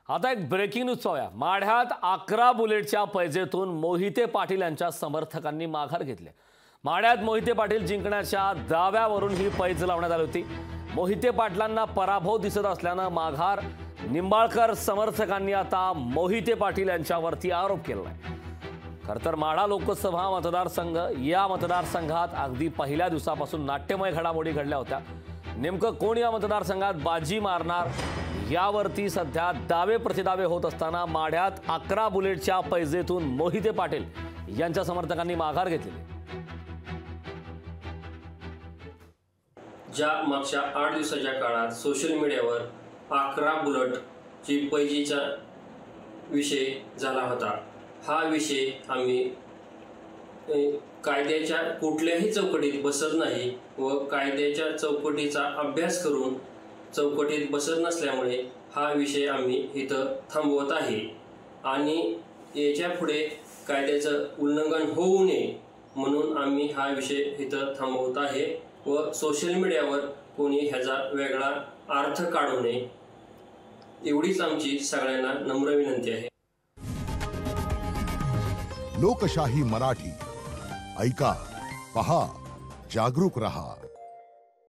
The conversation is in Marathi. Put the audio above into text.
आता एक ब्रेकिंग न्यूज पाहूया। माढ्यात 11 बुलेटच्या पैजेतून मोहिते पाटील यांच्या समर्थकांनी माघार घेतली। माढ्यात मोहिते पाटील जिंकण्याच्या दाव्यावरून ही पैज लावण्यात आली होती। मोहिते पाटलांना पराभव दिसत असल्याने माघार निंबाळकर समर्थकांनी आता मोहिते पाटील यांच्यावरती आरोप केला आहे। खरतर माढा लोकसभा मतदारसंघ या मतदारसंघात अगदी पहिल्या दिवसापासून नाट्यमय घडामोडी घडल्या होत्या। नेमकं कोण या मतदारसंघात बाजी मारणार यावरती सध्या दावे प्रतिदावे होत असताना माढ्यात 11 बुलेटच्या पैजेतून मोहिते पाटील यांच्या समर्थकांनी माघार घेतली। ज्या मागच्या 8 दिवसाच्या काळात सोशल मीडियावर 11 बुलेटची पैजेचा विषय झाला होता। हा विषय आम्ही कायद्याच्या कुठल्याही चौकटीत बसत नाही व कायद्याच्या चौकटीचा अभ्यास करून चौकटीत बसत नसल्यामुळे हा विषय आम्ही इथं थांबवत आहे आणि याच्या पुढे कायद्याचं उल्लंघन होऊ नये म्हणून आम्ही हा विषय इथं थांबवत आहे व सोशल मीडियावर कोणी ह्याचा वेगळा अर्थ काढू नये एवढीच आमची सगळ्यांना नम्र विनंती आहे। लोकशाही मराठी ऐका, पहा, जागरूक रहा।